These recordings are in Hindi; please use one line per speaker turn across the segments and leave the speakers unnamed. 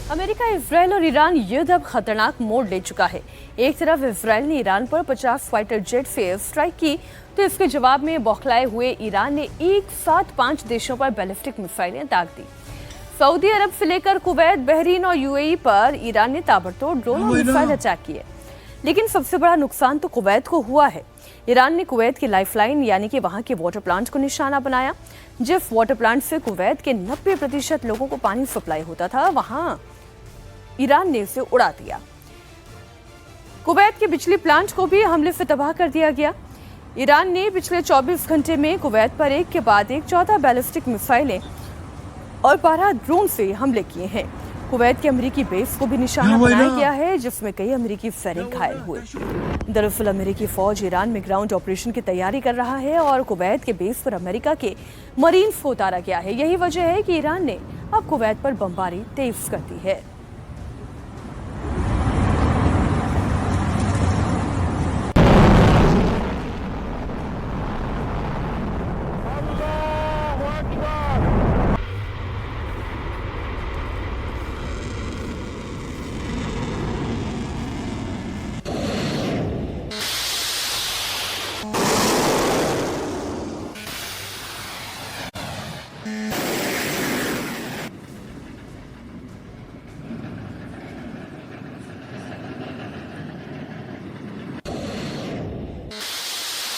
अमेरिका, इजरायल और ईरान युद्ध अब खतरनाक मोड़ ले चुका है। एक तरफ इजरायल ने ईरान पर 50 फाइटर जेट से एयर स्ट्राइक की, तो इसके जवाब में बौखलाए हुए ईरान ने एक साथ 5 देशों पर बैलिस्टिक मिसाइलें दाग दी। सऊदी अरब से लेकर कुवैत, बहरीन और यूएई पर ईरान ने ताबड़तोड़ ड्रोन और मिसाइल अटैक किए। लेकिन सबसे बड़ा नुकसान तो कुवैत को हुआ है। ईरान ने कुवैत की लाइफलाइन यानी कि वहां के वाटर प्लांट को निशाना बनाया। जिस वाटर प्लांट से कुवैत के 90% लोगों को पानी सप्लाई होता था, वहां ईरान ने इसे उड़ा दिया। कुवैत के बिजली प्लांट को भी हमले से तबाह कर दिया गया। ईरान ने पिछले 24 घंटे में कुवैत पर एक के बाद एक 14 बैलिस्टिक मिसाइलें और 12 ड्रोन से हमले किए हैं। कुवैत के अमेरिकी बेस को भी निशाना बनाया गया है, जिसमें कई अमेरिकी सैनिक घायल हुए। दरअसल अमेरिकी फौज ईरान में ग्राउंड ऑपरेशन की तैयारी कर रहा है और कुवैत के बेस पर अमेरिका के मरीन्स को उतारा गया है। यही वजह है कि ईरान ने अब कुवैत पर बमबारी तेज कर दी है।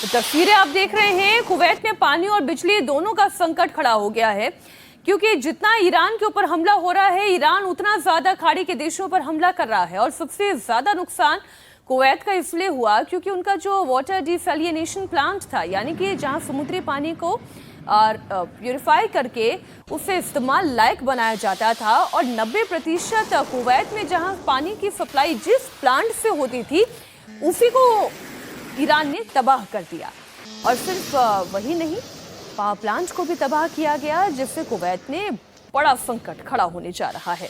तस्वीरें आप देख रहे हैं, कुवैत में पानी और बिजली दोनों का संकट खड़ा हो गया है, क्योंकि जितना ईरान के ऊपर हमला हो रहा है, ईरान उतना ज्यादा खाड़ी के देशों पर हमला कर रहा है। और सबसे ज्यादा नुकसान कुवैत का इसलिए हुआ क्योंकि उनका जो वाटर डिसैलिनेशन प्लांट था, यानी कि जहां समुद्री पानी को प्यूरिफाई करके उसे इस्तेमाल लायक बनाया जाता था, और 90% कुवैत में जहां पानी की सप्लाई जिस प्लांट से होती थी, उसी को ईरान ने तबाह कर दिया। और सिर्फ वही नहीं, पावर प्लांट को भी तबाह किया गया, जिससे कुवैत में बड़ा संकट खड़ा होने जा रहा है।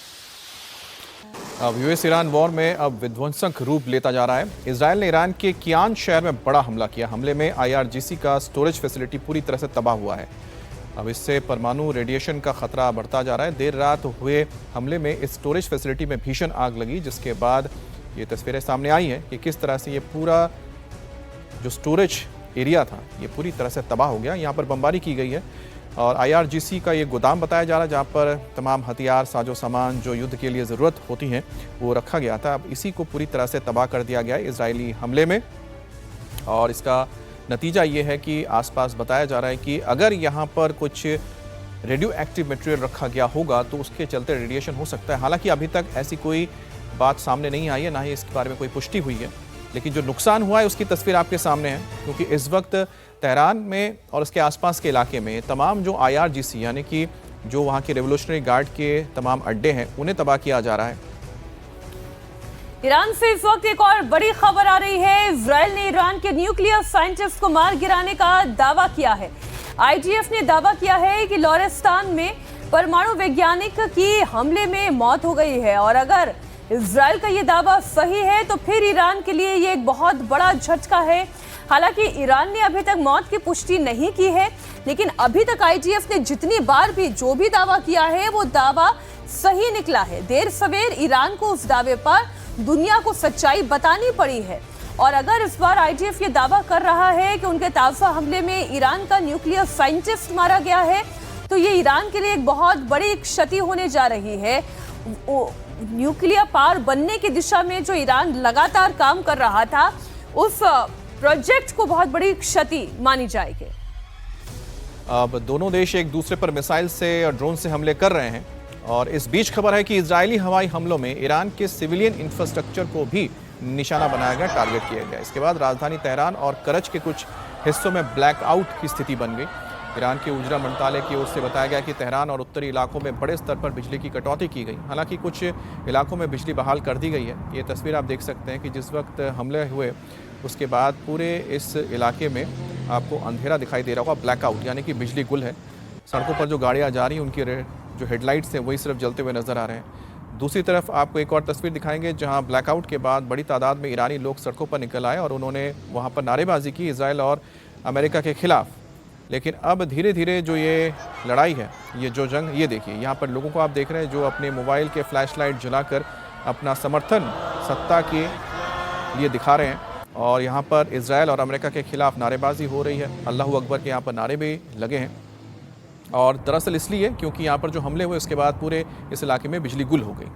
अब यूएस ईरान वॉर में अब विध्वंसक रूप लेता जा रहा है। इजरायल ने ईरान के कियान शहर में बड़ा हमला किया। हमले में आईआरजीसी का स्टोरेज फैसिलिटी पूरी तरह से तबाह हुआ है। अब इससे परमाणु रेडिएशन का खतरा बढ़ता जा रहा है। देर रात हुए हमले में इस स्टोरेज फैसिलिटी में भीषण आग लगी, जिसके बाद ये तस्वीरें सामने आई हैं कि किस तरह से ये पूरा जो स्टोरेज एरिया था ये पूरी तरह से तबाह हो गया। यहाँ पर बमबारी की गई है और आईआरजीसी का ये गोदाम बताया जा रहा है, जहाँ पर तमाम हथियार, साजो सामान जो युद्ध के लिए ज़रूरत होती हैं वो रखा गया था। अब इसी को पूरी तरह से तबाह कर दिया गया है इजरायली हमले में। और इसका नतीजा ये है कि आसपास बताया जा रहा है कि अगर यहाँ पर कुछ रेडियो एक्टिव मटेरियल रखा गया होगा तो उसके चलते रेडिएशन हो सकता है। हालांकि अभी तक ऐसी कोई बात सामने नहीं आई है, ना ही इसके बारे में कोई पुष्टि हुई है। लेकिन जो नुकसान हुआ है उसकी तस्वीर आपके सामने है, क्योंकि इस वक्त तेहरान में और उसके आसपास के इलाके में तमाम जो आईआरजीसी यानी कि जो वहाँ के रेवोल्यूशनरी गार्ड के तमाम अड्डे हैं उन्हें तबाह किया जा रहा है।
ईरान से इस वक्त एक और बड़ी खबर आ रही है। इजरायल ने ईरान के न्यूक्लियर साइंटिस्ट को मार गिराने का दावा किया है। आईडीएफ ने दावा किया है कि लॉरेस्तान में परमाणु वैज्ञानिक की हमले में मौत हो गई है, और अगर इजरायल का ये दावा सही है तो फिर ईरान के लिए ये एक बहुत बड़ा झटका है। हालांकि ईरान ने अभी तक मौत की पुष्टि नहीं की है, लेकिन अभी तक आईडीएफ ने जितनी बार भी जो भी दावा किया है वो दावा सही निकला है। देर सवेर ईरान को उस दावे पर दुनिया को सच्चाई बतानी पड़ी है। और अगर इस बार आईडीएफ ये दावा कर रहा है कि उनके ताज़ा हमले में ईरान का न्यूक्लियर साइंटिस्ट मारा गया है, तो ये ईरान के लिए एक बहुत बड़ी क्षति होने जा रही है। न्यूक्लियर पावर बनने की दिशा में जो ईरान लगातार काम कर रहा था, उस प्रोजेक्ट को बहुत बड़ी क्षति मानी जाएगी।
अब दोनों देश एक दूसरे पर मिसाइल से और ड्रोन से हमले कर रहे हैं, और इस बीच खबर है कि इजरायली हवाई हमलों में ईरान के सिविलियन इंफ्रास्ट्रक्चर को भी निशाना बनाया गया, टारगेट किया गया। इसके बाद राजधानी तेहरान और करज के कुछ हिस्सों में ब्लैकआउट की स्थिति बन गई। ईरान के उजरा मंत्रालय की ओर से बताया गया कि तेहरान और उत्तरी इलाकों में बड़े स्तर पर बिजली की कटौती की गई। हालांकि कुछ इलाकों में बिजली बहाल कर दी गई है। ये तस्वीर आप देख सकते हैं कि जिस वक्त हमले हुए उसके बाद पूरे इस इलाके में आपको अंधेरा दिखाई दे रहा होगा। ब्लैकआउट यानी कि बिजली गुल है। सड़कों पर जो गाड़ियाँ जा रही हैं उनकी जो हेडलाइट्स हैं वही सिर्फ जलते हुए नजर आ रहे हैं। दूसरी तरफ आपको एक और तस्वीर दिखाएंगे जहां ब्लैकआउट के बाद बड़ी तादाद में ईरानी लोग सड़कों पर निकल आए और उन्होंने वहां पर नारेबाजी की इजरायल और अमेरिका के खिलाफ। लेकिन अब धीरे धीरे जो ये लड़ाई है, ये जो जंग, ये देखिए यहाँ पर लोगों को आप देख रहे हैं जो अपने मोबाइल के फ्लैशलाइट जलाकर अपना समर्थन सत्ता के लिए दिखा रहे हैं। और यहाँ पर इजराइल और अमेरिका के खिलाफ नारेबाजी हो रही है, अल्लाहू अकबर के यहाँ पर नारे भी लगे हैं। और दरअसल इसलिए क्योंकि यहाँ पर जो हमले हुए उसके बाद पूरे इस इलाके में बिजली गुल हो गई।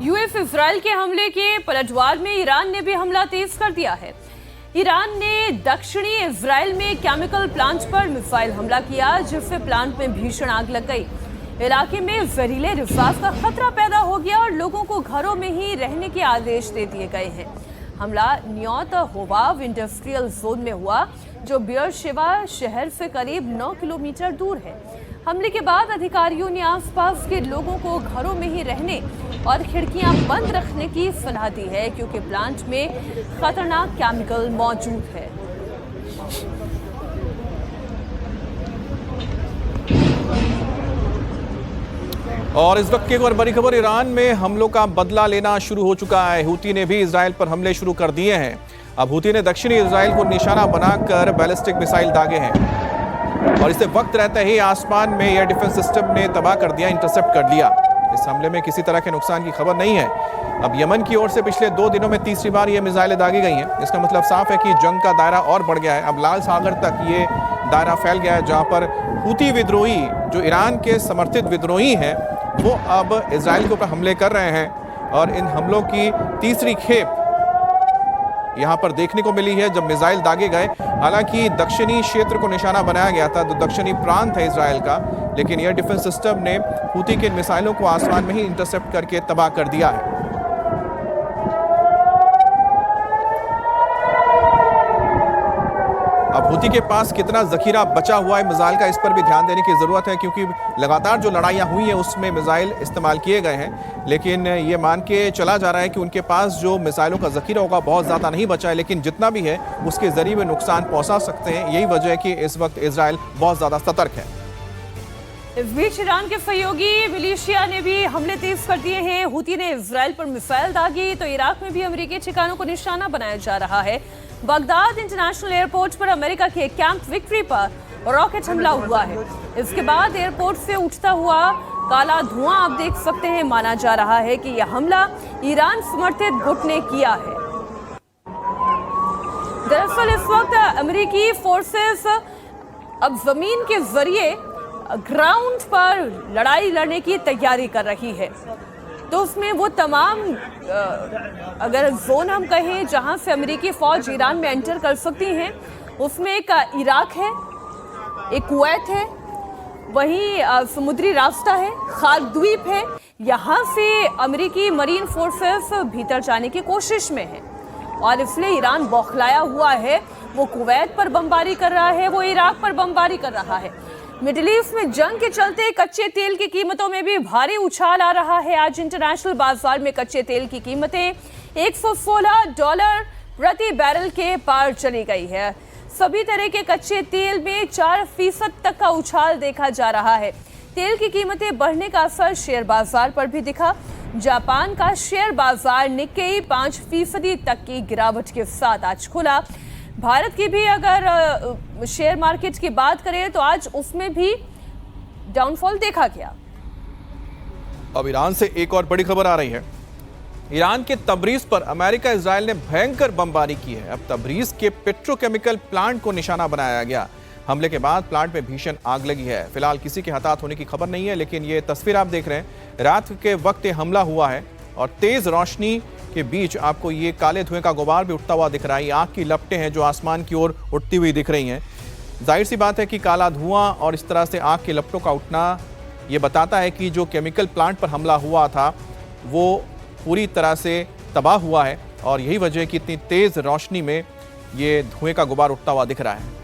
यूएस इजराइल के हमले के पलटवार में ईरान ने भी हमला तेज कर दिया है। ईरान ने दक्षिणी इजराइल में केमिकल प्लांट पर मिसाइल हमला किया, जिससे प्लांट में भीषण आग लग गई। इलाके में जहरीले रिसाव का खतरा पैदा हो गया और लोगों को घरों में ही रहने के आदेश दे दिए गए हैं। हमला न्योत होवाव इंडस्ट्रियल जोन में हुआ, जो बियरशेवा शहर से करीब 9 किलोमीटर दूर है। हमले के बाद अधिकारियों ने आसपास के लोगों को घरों में ही रहने और खिड़कियां बंद रखने की सलाह दी है, क्योंकि प्लांट में खतरनाक केमिकल मौजूद है।
और इस वक्त की एक और बड़ी खबर, ईरान में हमलों का बदला लेना शुरू हो चुका है। हूती ने भी इजराइल पर हमले शुरू कर दिए हैं। अब हूती ने दक्षिणी इजराइल को निशाना बनाकर बैलिस्टिक मिसाइल दागे हैं और इसे वक्त रहते ही आसमान में एयर डिफेंस सिस्टम ने तबाह कर दिया, इंटरसेप्ट कर लिया। इस हमले में किसी तरह के नुकसान की खबर नहीं है। अब यमन की ओर से पिछले 2 दिनों में तीसरी बार ये मिसाइलें दागी गई हैं। इसका मतलब साफ है कि जंग का दायरा और बढ़ गया है। अब लाल सागर तक ये दायरा फैल गया है, जहां पर हूती विद्रोही, जो ईरान के समर्थित विद्रोही हैं, वो अब इजराइल के ऊपर हमले कर रहे हैं। और इन हमलों की तीसरी खेप यहां पर देखने को मिली है जब मिसाइल दागे गए। हालांकि दक्षिणी क्षेत्र को निशाना बनाया गया था, तो दक्षिणी प्रांत है इजराइल का, लेकिन एयर डिफेंस सिस्टम ने हूती के मिसाइलों को आसमान में ही इंटरसेप्ट करके तबाह कर दिया है। अब हूती के पास कितना जखीरा बचा हुआ है मिसाइल का, इस पर भी ध्यान देने की जरूरत है, क्योंकि लगातार जो लड़ाइयां हुई हैं उसमें मिसाइल इस्तेमाल किए गए हैं। लेकिन ये मान के चला जा रहा है कि उनके पास जो मिसाइलों का जखीरा होगा बहुत ज्यादा नहीं बचा है, लेकिन जितना भी है उसके जरिए वे नुकसान पहुंचा सकते हैं। यही वजह है कि इस वक्त इजराइल बहुत ज्यादा सतर्क है।
इस बीच ईरान के सहयोगी मिलिशिया ने भी हमले तेज कर दिए हैं। हूती ने इजराइल पर मिसाइल दागी, तो इराक में भी अमेरिकी ठिकानों को निशाना बनाया जा रहा है। बगदाद इंटरनेशनल एयरपोर्ट पर अमेरिका के कैंप विक्ट्री पर रॉकेट हमला हुआ है। इसके बाद एयरपोर्ट से उठता हुआ काला धुआं आप देख सकते हैं। माना जा रहा है कि यह हमला ईरान समर्थित गुट ने किया है। दरअसल इस वक्त अमेरिकी फोर्सेस अब जमीन के जरिए ग्राउंड पर लड़ाई लड़ने की तैयारी कर रही है। तो उसमें वो तमाम अगर जोन हम कहें जहां से अमेरिकी फौज ईरान में एंटर कर सकती हैं, उसमें एक इराक है, एक कुवैत है, वहीं समुद्री रास्ता है, खाग द्वीप है। यहाँ से अमेरिकी मरीन फोर्सेस भीतर जाने की कोशिश में है और इसलिए ईरान बौखलाया हुआ है। वो कुवैत पर बमबारी कर रहा है, वो इराक पर बमबारी कर रहा है। मिडिल ईस्ट में जंग के चलते कच्चे तेल की कीमतों में भी भारी उछाल आ रहा है। आज इंटरनेशनल बाजार में कच्चे तेल की कीमतें $116 प्रति बैरल के पार चली गई है। सभी तरह के कच्चे तेल में 4% तक का उछाल देखा जा रहा है। तेल की कीमतें बढ़ने का असर शेयर बाजार पर भी दिखा। जापान का शेयर बाजार निक्केई 5% तक की गिरावट के साथ आज खुला। भारत की भी अगर शेयर मार्केट की बात करें तो आज उसमें भी डाउनफॉल देखा गया।
अब ईरान से एक और बड़ी खबर आ रही है। ईरान के तबरीज पर अमेरिका इजराइल ने भयंकर बमबारी की है। अब तबरीज के पेट्रोकेमिकल प्लांट को निशाना बनाया गया। हमले के बाद प्लांट में भीषण आग लगी है। फिलहाल किसी के हताहत होने की खबर नहीं है, लेकिन ये तस्वीर आप देख रहे हैं, रात के वक्त हमला हुआ है और तेज रोशनी के बीच आपको ये काले धुएं का गुबार भी उठता हुआ दिख रहा है। ये आग की लपटें हैं जो आसमान की ओर उठती हुई दिख रही हैं। जाहिर सी बात है कि काला धुआं और इस तरह से आग की लपटों का उठना ये बताता है कि जो केमिकल प्लांट पर हमला हुआ था वो पूरी तरह से तबाह हुआ है और यही वजह है कि इतनी तेज रोशनी में ये धुएं का गुबार उठता हुआ दिख रहा है।